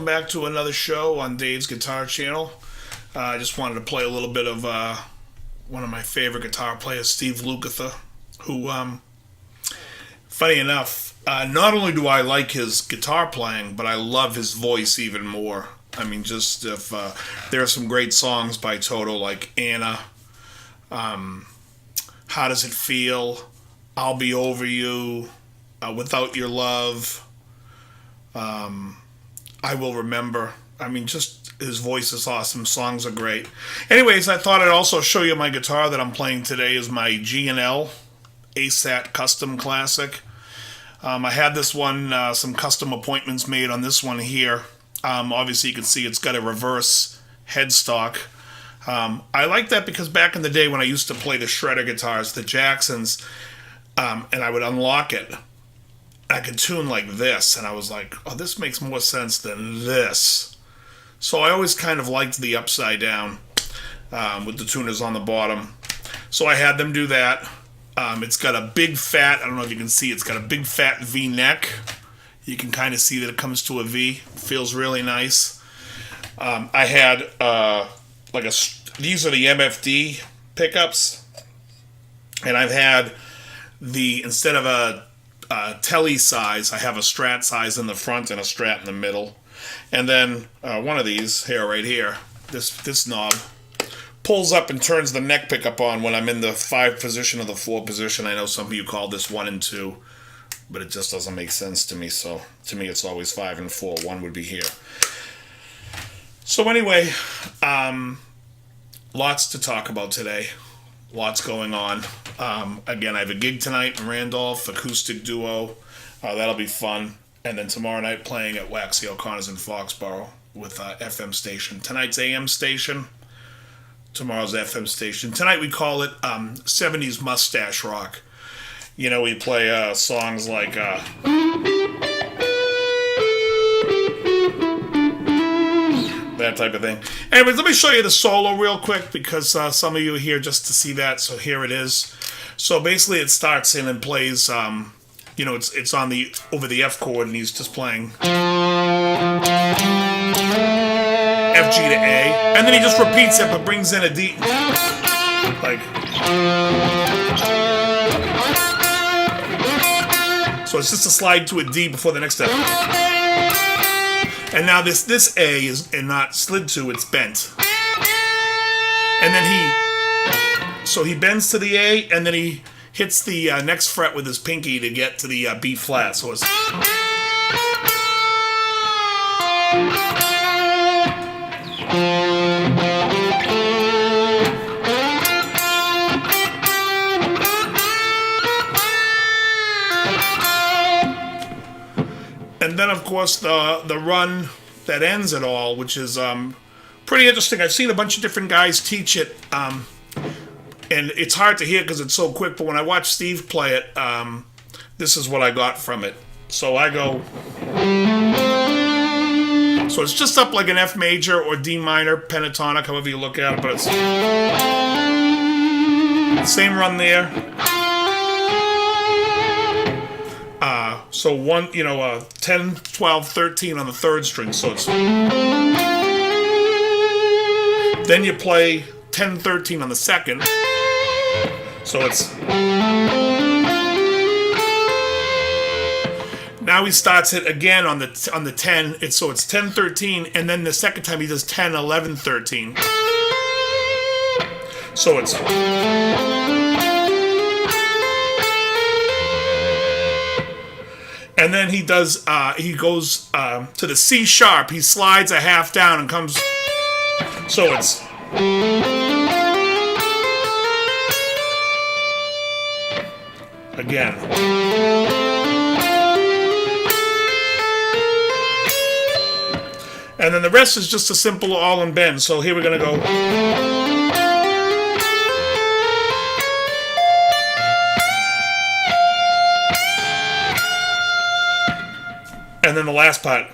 back to another show on Dave's Guitar Channel. I just wanted to play a little bit of one of my favorite guitar players, Steve Lukather, who, funny enough, not only do I like his guitar playing, but I love his voice even more. I mean, just if there are some great songs by Toto, like Anna, How Does It Feel, I'll Be Over You, Without Your Love, I Will Remember. I mean, just his voice is awesome. Songs are great. Anyways, I thought I'd also show you my guitar that I'm playing today is my G&L ASAT Custom Classic. I had this one, some custom appointments made on this one here. Obviously, you can see it's got a reverse headstock. I like that because back in the day when I used to play the shredder guitars, the Jacksons, and I would unlock it, I could tune like this, and I was like, oh, this makes more sense than this. So I always kind of liked the upside down with the tuners on the bottom. So I had them do that. It's got a big fat, I don't know if you can see, it's got a big fat V neck. You can kind of see that it comes to a V. Feels really nice. I had these are the MFD pickups, and I've had instead of a telly size, I have a Strat size in the front and a Strat in the middle. And then one of these here, right here, this knob pulls up and turns the neck pickup on when I'm in the 5 position or the 4 position. I know some of you call this 1 and 2, but it just doesn't make sense to me. So to me, it's always 5 and 4. 1 would be here. So anyway, lots to talk about today. Lots going on. Again, I have a gig tonight in Randolph, acoustic duo. That'll be fun. And then tomorrow night playing at Waxy O'Connor's in Foxborough with FM station. Tonight's AM station. Tomorrow's FM station. Tonight we call it 70s mustache rock. You know, we play songs like... that type of thing. Anyways, let me show you the solo real quick because some of you are here just to see that. So here it is. So basically, it starts in and plays. You know, it's on the over the F chord, and he's just playing F, G to A, and then he just repeats it but brings in a D, like. So it's just a slide to a D before the next step. And now this A is not slid to, it's bent. And then he bends to the A, and then he hits the next fret with his pinky to get to the B flat. So it's... And then, of course, the run that ends it all, which is pretty interesting. I've seen a bunch of different guys teach it, and it's hard to hear because it's so quick, but when I watch Steve play it, this is what I got from it. So I go... So it's just up like an F major or D minor, pentatonic, however you look at it, but it's... Same run there. So 1, 10, 12, 13 on the 3rd string, so it's... Then you play 10, 13 on the 2nd, so it's... Now he starts it again on the 10, so it's 10, 13, and then the second time he does 10, 11, 13. So it's... And then he does, he goes to the C sharp. He slides a half down and comes, so it's. Again. And then the rest is just a simple all in bend. So here we're going to go. And then the last part,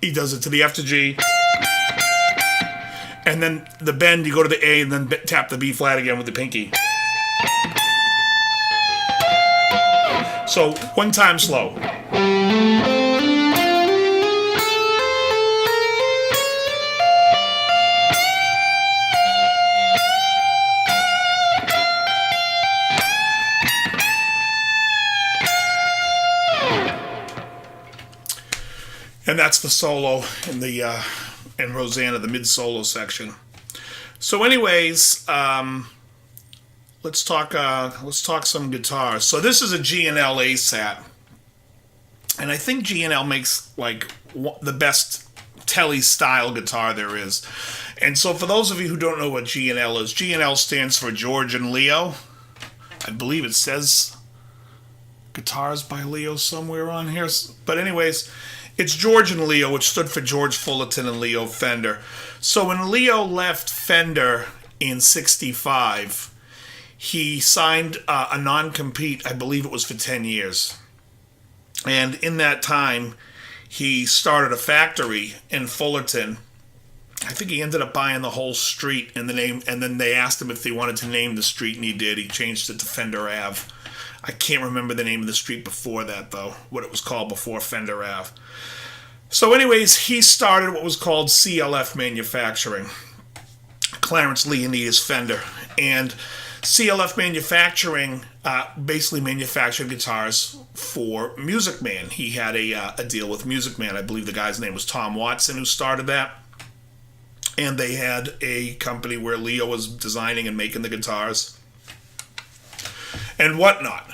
he does it to the F to G. And then the bend, you go to the A and then tap the B flat again with the pinky. So, one time slow. that's the solo in the in Rosanna, the mid solo section. So, anyways, let's talk some guitars. So this is a G&L ASAT, and I think G&L makes like the best Telly style guitar there is. And so for those of you who don't know what G&L is, G&L stands for George and Leo. I believe it says guitars by Leo somewhere on here. But anyways, it's George and Leo, which stood for George Fullerton and Leo Fender. So when Leo left Fender in '65, he signed a non-compete, I believe it was for 10 years. And in that time, he started a factory in Fullerton. I think he ended up buying the whole street in the name, and then they asked him if they wanted to name the street, and he did. He changed it to Fender Ave. I can't remember the name of the street before that, though, what it was called before Fender Ave. So anyways, he started what was called CLF Manufacturing, Clarence Leonidas Fender. And CLF Manufacturing basically manufactured guitars for Music Man. He had a deal with Music Man. I believe the guy's name was Tom Watson, who started that. And they had a company where Leo was designing and making the guitars and whatnot.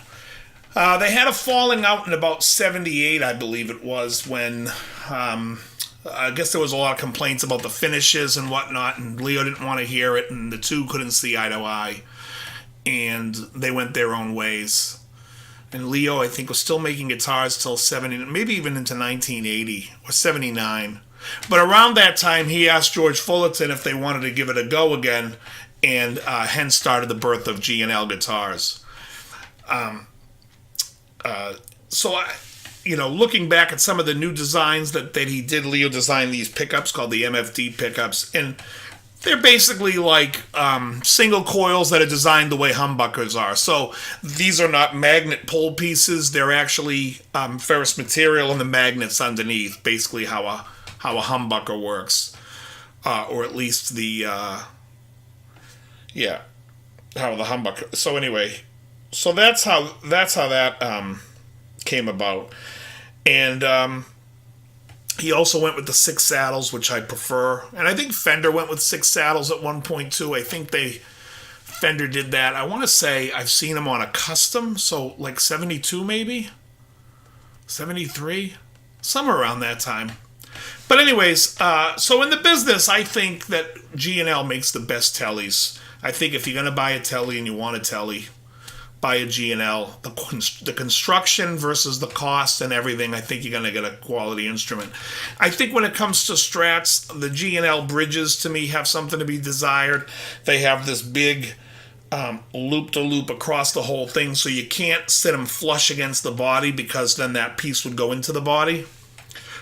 They had a falling out in about '78, I believe it was, when I guess there was a lot of complaints about the finishes and whatnot, and Leo didn't want to hear it, and the two couldn't see eye to eye, and they went their own ways. And Leo, I think, was still making guitars till '70, maybe even into 1980 or '79. But around that time, he asked George Fullerton if they wanted to give it a go again, and hence started the birth of G&L guitars. Looking back at some of the new designs that he did, Leo designed these pickups called the MFD pickups, and they're basically like single coils that are designed the way humbuckers are. So these are not magnet pole pieces; they're actually ferrous material and the magnets underneath. Basically, how a humbucker works, or at least how the humbucker. So anyway, so that's how that came about, and he also went with the 6 saddles, which I prefer, and I think Fender went with 6 saddles at one point too. I think Fender did that. I want to say I've seen him on a custom, so like '72 maybe, '73, somewhere around that time. But anyways, so in the business, I think that G&L makes the best tellies. I think if you're going to buy a telly and you want a telly, buy a G&L. The construction versus the cost and everything, I think you're going to get a quality instrument. I think when it comes to Strats, the G&L bridges, to me, have something to be desired. They have this big loop-to-loop across the whole thing, so you can't sit them flush against the body, because then that piece would go into the body.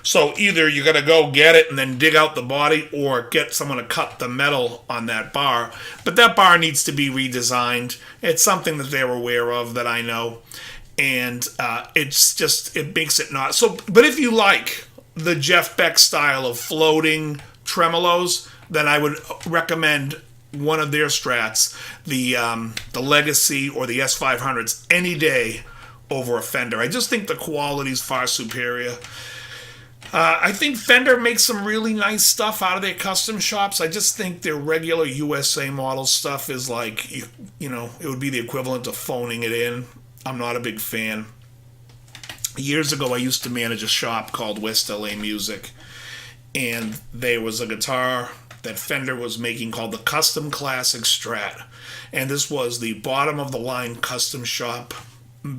So either you got to go get it and then dig out the body, or get someone to cut the metal on that bar. But that bar needs to be redesigned. It's something that they're aware of, that I know. And it makes it not. So, but if you like the Jeff Beck style of floating tremolos, then I would recommend one of their Strats, the Legacy or the S500s, any day over a Fender. I just think the quality is far superior. I think Fender makes some really nice stuff out of their custom shops. I just think their regular USA model stuff is like, it would be the equivalent of phoning it in. I'm not a big fan. Years ago, I used to manage a shop called West LA Music, and there was a guitar that Fender was making called the Custom Classic Strat, and this was the bottom of the line custom shop,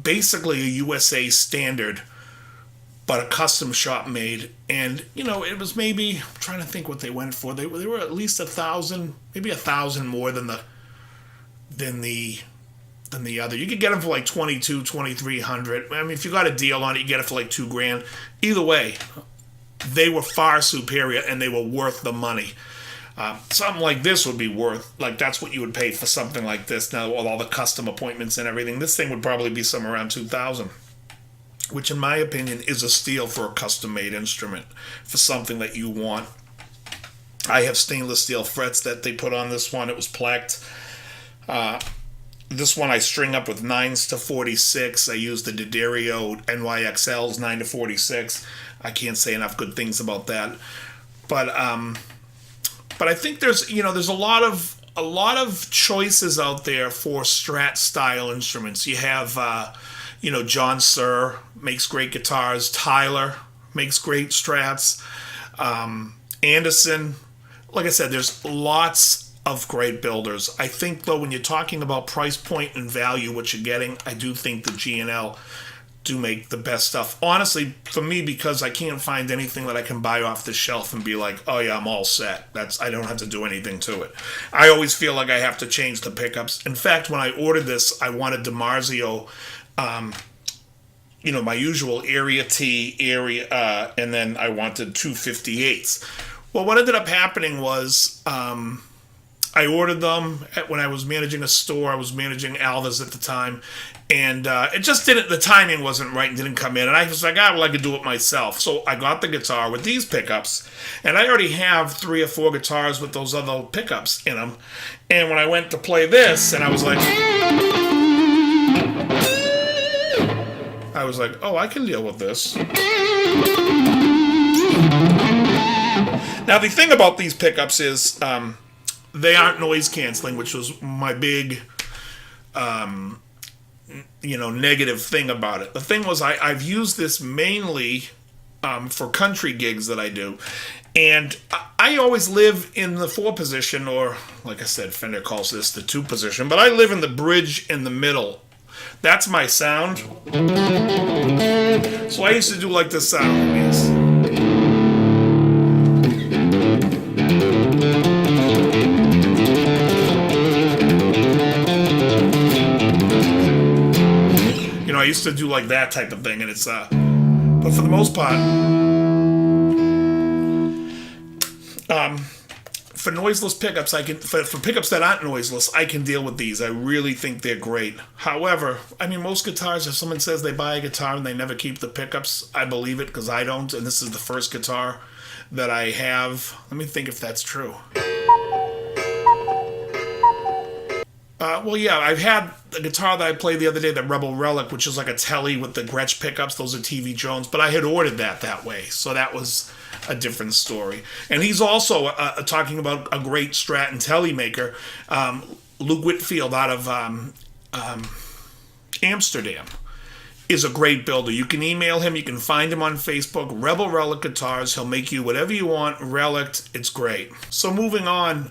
basically a USA standard, but a custom shop made. And it was maybe, I'm trying to think what they went for. They were at least 1,000, maybe 1,000 more than the other. You could get them for like 2,200, 2,300. I mean, if you got a deal on it, you get it for like $2,000. Either way, they were far superior, and they were worth the money. Something like this would be worth, like, that's what you would pay for something like this now, with all the custom appointments and everything. This thing would probably be somewhere around 2,000, which in my opinion is a steal for a custom-made instrument, for something that you want. I have stainless steel frets that they put on this one. It was plaqued. This one I string up with 9s to 46. I use the D'Addario NYXLs 9 to 46. I can't say enough good things about that. But I think there's a lot of choices out there for Strat style instruments. You have John Suhr makes great guitars. Tyler makes great Strats. Anderson, like I said, there's lots of great builders. I think though, when you're talking about price point and value, what you're getting, I do think the G&L do make the best stuff. Honestly, for me, because I can't find anything that I can buy off the shelf and be like, oh yeah, I'm all set. I don't have to do anything to it. I always feel like I have to change the pickups. In fact, when I ordered this, I wanted DiMarzio, my usual area T area, and then I wanted 258s. Well, what ended up happening was I ordered them when I was managing a store. I was managing Alva's at the time, and it just didn't. The timing wasn't right and didn't come in. And I was like, I could do it myself. So I got the guitar with these pickups, and I already have 3 or 4 guitars with those other pickups in them. And when I went to play this, and I was like, oh, I can deal with this. Now, the thing about these pickups is they aren't noise canceling, which was my big, negative thing about it. The thing was, I've used this mainly for country gigs that I do. And I always live in the 4 position, or like I said, Fender calls this the 2 position, but I live in the bridge in the middle. That's my sound. So I used to do like this sound. Yes. I used to do like that type of thing, and it's but for the most part, for noiseless pickups, for pickups that aren't noiseless, I can deal with these. I really think they're great. However, most guitars, if someone says they buy a guitar and they never keep the pickups, I believe it, because I don't, and this is the first guitar that I have. Let me think if that's true. I've had the guitar that I played the other day, the Rebel Relic, which is like a Telly with the Gretsch pickups. Those are TV Jones, but I had ordered that way, so that was a different story. And he's also talking about a great Strat and Telly maker, Luke Whitfield out of Amsterdam. Is a great builder. You can email him. You can find him on Facebook. Rebel Relic Guitars. He'll make you whatever you want. Relic. It's great. So moving on.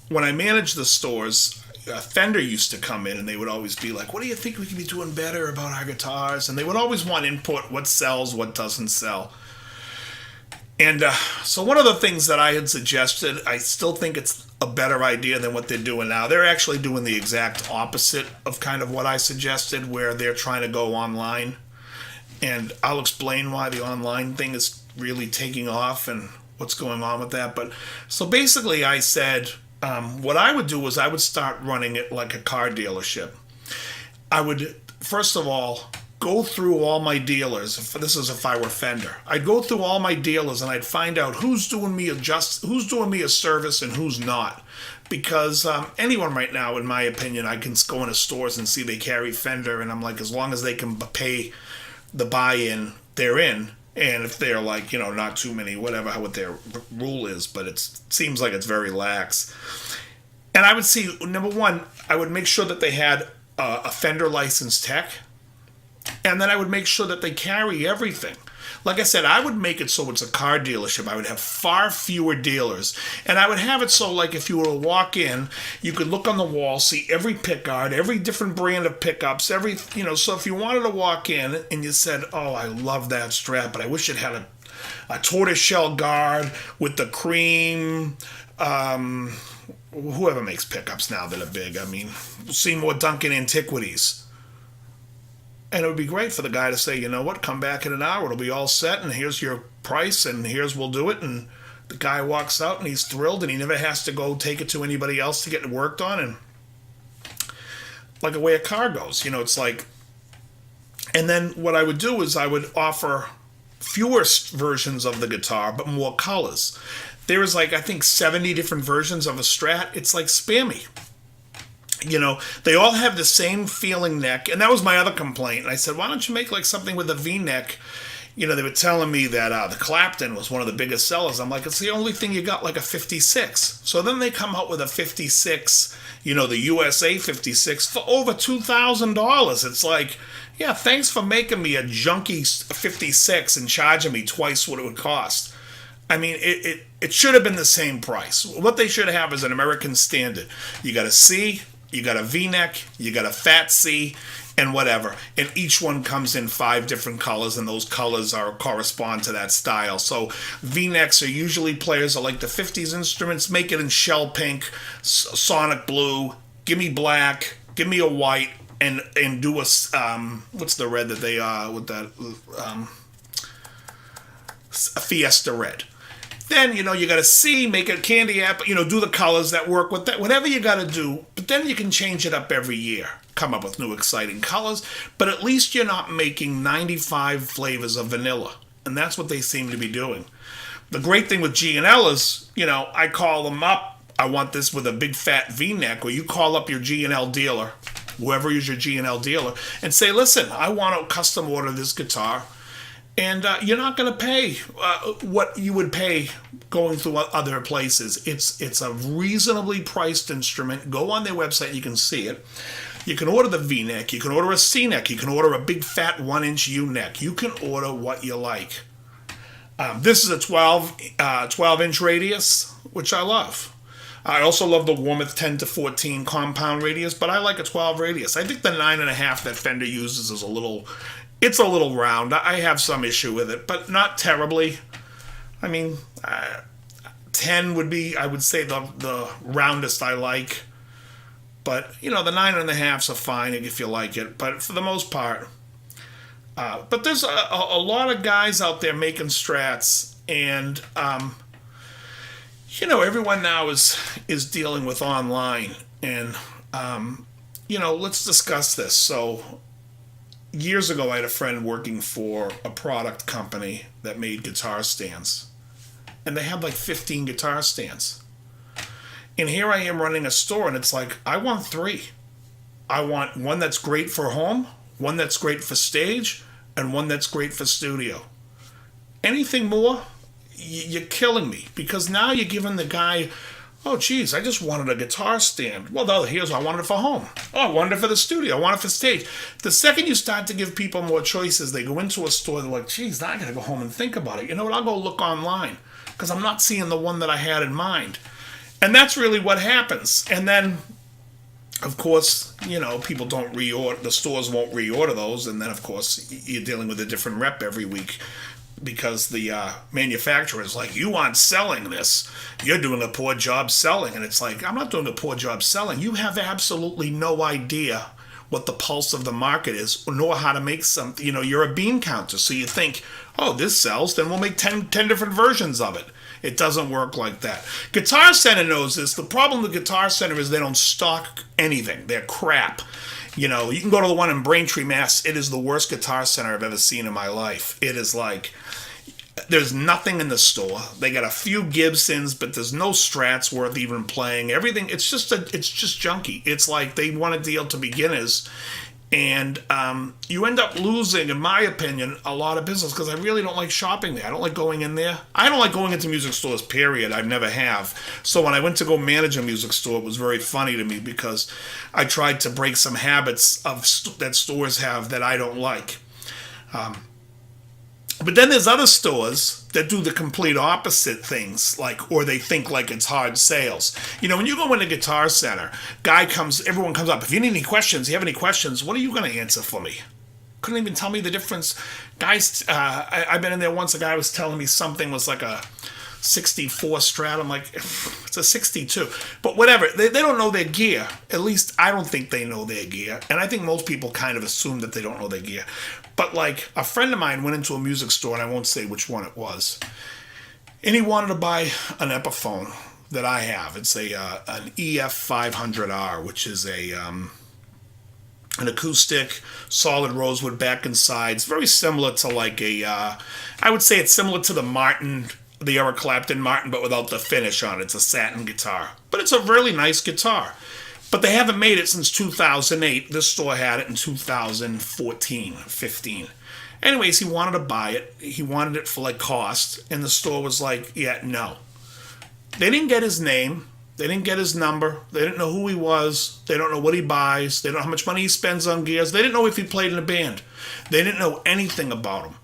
When I managed the stores, Fender used to come in and they would always be like, what do you think we could be doing better about our guitars? And they would always want input, what sells, what doesn't sell. And so one of the things that I had suggested, I still think it's a better idea than what they're doing now. They're actually doing the exact opposite of kind of what I suggested, where they're trying to go online. And I'll explain why the online thing is really taking off and what's going on with that. But so basically I said, what I would do was I would start running it like a car dealership. I would, first of all, go through all my dealers. This is if I were Fender. I'd go through all my dealers and I'd find out who's doing me a service and who's not. Because anyone right now, in my opinion, I can go into stores and see they carry Fender, and I'm like, as long as they can pay the buy-in, they're in. And if they're like, not too many, what their rule is, but it seems like it's very lax. And I would see, number one, I would make sure that they had a Fender licensed tech, and then I would make sure that they carry everything. Like I said, I would make it so it's a car dealership. I would have far fewer dealers. And I would have it so, like, if you were to walk in, you could look on the wall, see every pickguard, every different brand of pickups, so if you wanted to walk in and you said, oh, I love that Strat, but I wish it had a tortoiseshell guard with the cream, whoever makes pickups now that are big. Seymour Duncan Antiquities. And it would be great for the guy to say, you know what, come back in an hour, it'll be all set, and here's your price, and we'll do it. And the guy walks out, and he's thrilled, and he never has to go take it to anybody else to get it worked on. And like the way a car goes, it's like. And then what I would do is I would offer fewer versions of the guitar, but more colors. There is I think 70 different versions of a Strat. It's like spammy. They all have the same feeling neck. And that was my other complaint. And I said, why don't you make something with a V-neck? they were telling me that the Clapton was one of the biggest sellers. I'm like, it's the only thing you got, like a 56. So then they come out with a 56, the USA 56 for over $2,000. It's like, yeah, thanks for making me a junky 56 and charging me twice what it would cost. I mean, it should have been the same price. What they should have is an American standard. You got a C, you got a V-neck, you got a fat C, and whatever. And each one comes in 5 different colors, and those colors correspond to that style. So V-necks are usually players are like the 50s instruments. Make it in shell pink, sonic blue, give me black, give me a white, and do a what's the red that they with that a Fiesta red. Then, you got to see, make a candy apple, do the colors that work with that, whatever you got to do. But then you can change it up every year, come up with new exciting colors. But at least you're not making 95 flavors of vanilla. And that's what they seem to be doing. The great thing with G&L is, I call them up. I want this with a big fat V-neck, or you call up your G&L dealer, whoever is your G&L dealer, and say, listen, I want to custom order this guitar. And you're not going to pay what you would pay going through other places. It's a reasonably priced instrument. Go on their website, you can see it. You can order the V-neck, you can order a C-neck, you can order a big fat 1-inch U-neck. You can order what you like. This is a 12-inch radius, which I love. I also love the Warmoth 10 to 14 compound radius, but I like a 12 radius. I think the 9.5 that Fender uses is a little round. I have some issue with it, but not terribly. I mean, 10 would be, I would say, the roundest I like. But, the 9.5s are fine if you like it. But for the most part, but there's a lot of guys out there making Strats, and everyone now is dealing with online, and let's discuss this. So years ago, I had a friend working for a product company that made guitar stands, and they had like 15 guitar stands. And here I am running a store, and it's like, I want 3. I want one that's great for home, one that's great for stage, and one that's great for studio. Anything more, you're killing me, because now you're giving the guy, oh, geez, I just wanted a guitar stand. Well, here's, I wanted it for home. Oh, I wanted it for the studio. I wanted it for stage. The second you start to give people more choices, they go into a store, they're like, geez, now I got to go home and think about it. You know what, I'll go look online, because I'm not seeing the one that I had in mind. And that's really what happens. And then, of course, people don't reorder, the stores won't reorder those. And then, of course, you're dealing with a different rep every week, because the manufacturer is like, you aren't selling this. You're doing a poor job selling. And it's like, I'm not doing a poor job selling. You have absolutely no idea what the pulse of the market is, nor how to make something. You're a bean counter. So you think, oh, this sells, then we'll make 10 different versions of it. It doesn't work like that. Guitar Center knows this. The problem with Guitar Center is they don't stock anything. They're crap. You can go to the one in Braintree, Mass. It is the worst Guitar Center I've ever seen in my life. It is like, there's nothing in the store. They got a few Gibsons, but there's no Strats worth even playing. Everything, it's just junky. It's like they want to deal to beginners. And you end up losing, in my opinion, a lot of business, because I really don't like shopping there. I don't like going in there. I don't like going into music stores, period. I never have. So when I went to go manage a music store, it was very funny to me, because I tried to break some habits that stores have that I don't like. But then there's other stores that do the complete opposite things, or they think like it's hard sales. When you go into Guitar Center, everyone comes up. If you need any questions, you have any questions, what are you going to answer for me? Couldn't even tell me the difference. Guys, I've been in there once, a guy was telling me something was like a 64 Strat. I'm like, it's a 62. But whatever, they don't know their gear. At least I don't think they know their gear. And I think most people kind of assume that they don't know their gear. But a friend of mine went into a music store, and I won't say which one it was, and he wanted to buy an Epiphone that I have. It's an EF500R, which is an acoustic, solid rosewood back and sides, very similar to I would say it's similar to the Martin, the Eric Clapton Martin, but without the finish on it. It's a satin guitar, but it's a really nice guitar. But they haven't made it since 2008. This store had it in 2014, 15. Anyways, he wanted to buy it. He wanted it for like cost. And the store was like, yeah, no. They didn't get his name. They didn't get his number. They didn't know who he was. They don't know what he buys. They don't know how much money he spends on gears. They didn't know if he played in a band. They didn't know anything about him.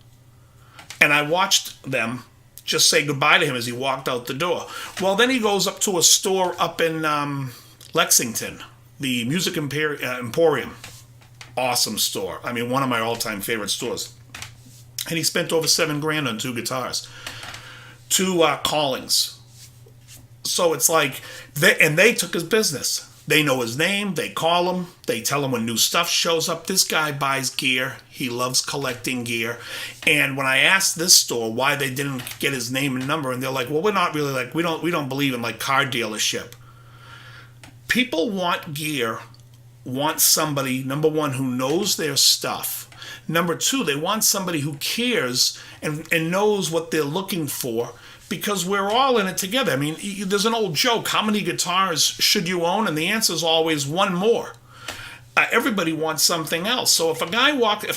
And I watched them just say goodbye to him as he walked out the door. Well, then he goes up to a store up in Lexington, the Music Emporium. Awesome store. I mean, one of my all-time favorite stores. And he spent over $7,000 on 2 guitars. 2 callings. So it's like, they took his business. They know his name. They call him. They tell him when new stuff shows up. This guy buys gear. He loves collecting gear. And when I asked this store why they didn't get his name and number, and they're like, well, we're not really like, we don't believe in like car dealership. People want gear, want somebody, number one, who knows their stuff. Number two, they want somebody who cares and knows what they're looking for, because we're all in it together. I mean, there's an old joke, how many guitars should you own? And the answer is always one more. Everybody wants something else. So if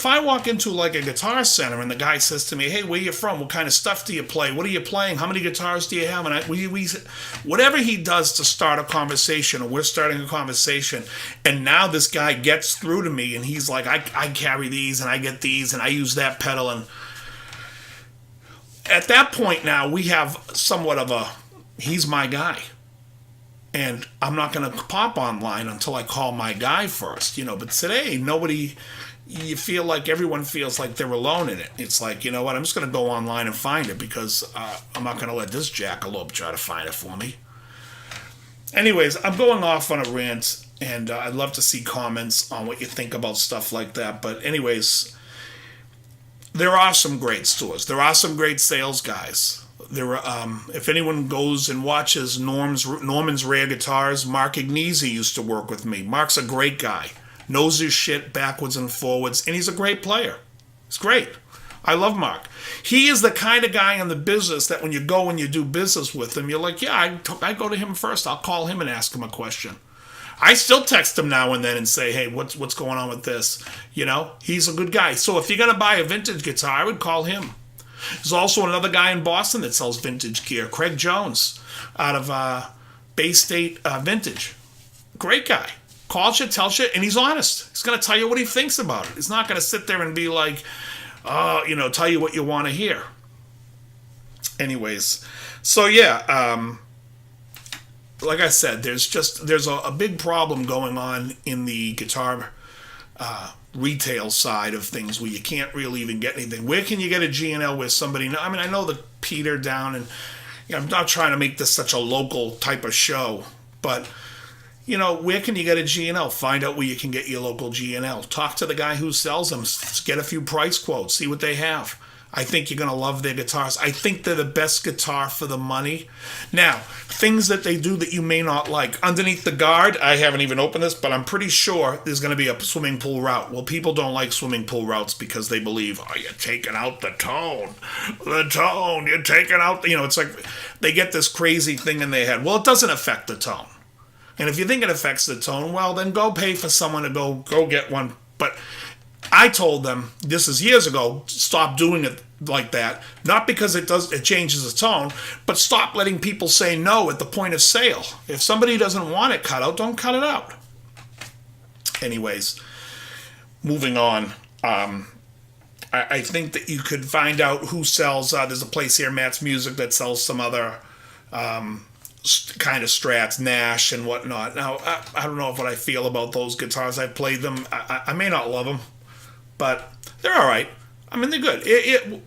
I walk into like a guitar center and the guy says to me, hey, where you from? What kind of stuff do you play? What are you playing? How many guitars do you have? And whatever he does to start a conversation, or we're starting a conversation, and now this guy gets through to me and he's like, I carry these and I get these and I use that pedal. And at that point now we have somewhat of he's my guy. And I'm not going to pop online until I call my guy first, But today, you feel like everyone feels like they're alone in it. It's like, you know what, I'm just going to go online and find it, because I'm not going to let this jackalope try to find it for me. Anyways, I'm going off on a rant, and I'd love to see comments on what you think about stuff like that. But anyways, there are some great stores. There are some great sales guys. If anyone goes and watches Norman's Rare Guitars, Mark Agnesi used to work with me. Mark's a great guy. Knows his shit backwards and forwards, and he's a great player. He's great. I love Mark. He is the kind of guy in the business that when you go and you do business with him, you're like, yeah, I go to him first. I'll call him and ask him a question. I still text him now and then and say, hey, what's going on with this? He's a good guy. So if you're going to buy a vintage guitar, I would call him. There's also another guy in Boston that sells vintage gear, Craig Jones, out of Bay State Vintage. Great guy. Calls you, tells you, and he's honest. He's going to tell you what he thinks about it. He's not going to sit there and be like, tell you what you want to hear. Anyways, so yeah, like I said, there's a big problem going on in the guitar retail side of things, where you can't really even get anything. Where can you get a G&L where somebody, I know the Peter down, and I'm not trying to make this such a local type of show, but where can you get a G&L? Find out where you can get your local G&L. Talk to the guy who sells them. Get a few price quotes. See what they have. I think you're going to love their guitars. I think they're the best guitar for the money. Now, things that they do that you may not like. Underneath the guard, I haven't even opened this, but I'm pretty sure there's going to be a swimming pool route. Well, people don't like swimming pool routes because they believe, you're taking out the tone. The tone, you're taking out, it's like they get this crazy thing in their head. Well, it doesn't affect the tone. And if you think it affects the tone, well, then go pay for someone to go get one. But I told them, this is years ago, stop doing it like that. Not because it changes the tone, but stop letting people say no at the point of sale. If somebody doesn't want it cut out, don't cut it out. Anyways, moving on. I think that you could find out who sells. There's a place here, Matt's Music, that sells some other kind of Strats, Nash and whatnot. Now, I don't know what I feel about those guitars. I've played them. I may not love them, but they're all right. I mean, they're good.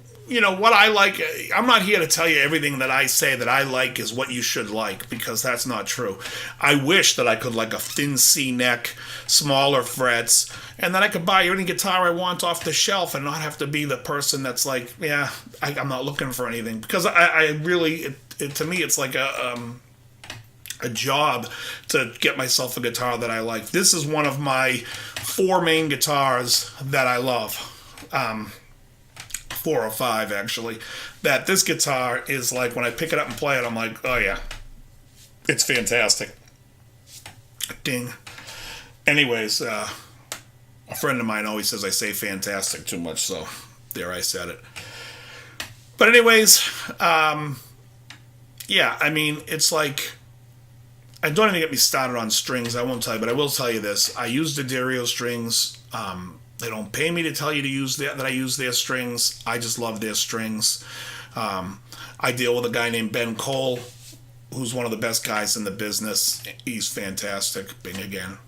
What I like, I'm not here to tell you everything that I say that I like is what you should like, because that's not true. I wish that I could like a thin C neck, smaller frets, and then I could buy any guitar I want off the shelf and not have to be the person that's like, yeah, I'm not looking for anything. Because I really, to me, it's like a job to get myself a guitar that I like. This is one of my 4 main guitars that I love. 4 or 5 actually. That this guitar is like, when I pick it up and play it, I'm like, oh yeah, it's fantastic. Ding. Anyways, a friend of mine always says I say fantastic too much, so There, I said it. But anyways, yeah, I mean, it's like, I don't even get me started on strings. I won't tell you, but I will tell you this. I use the Dario strings. They don't pay me to tell you to use that I use their strings. I just love their strings. I deal with a guy named Ben Cole, who's one of the best guys in the business. He's fantastic, Bing again.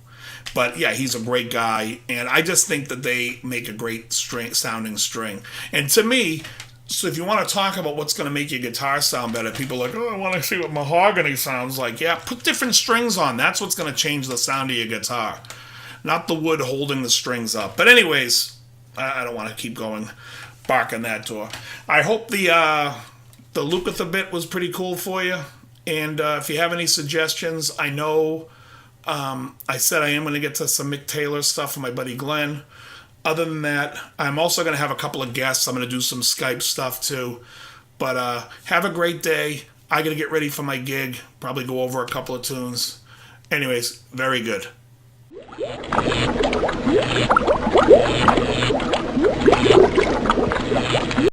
But yeah, he's a great guy, and I just think that they make a great sounding string. And to me, so if you want to talk about what's going to make your guitar sound better, people are like, oh, I want to see what mahogany sounds like. Yeah, put different strings on. That's what's going to change the sound of your guitar, not the wood holding the strings up. But anyways, I don't want to keep going, barking that door. I hope the Lukather bit was pretty cool for you. And if you have any suggestions, I know I said I am going to get to some Mick Taylor stuff from my buddy Glenn. Other than that, I'm also going to have a couple of guests. I'm going to do some Skype stuff too. But have a great day. I got to get ready for my gig. Probably go over a couple of tunes. Anyways, very good.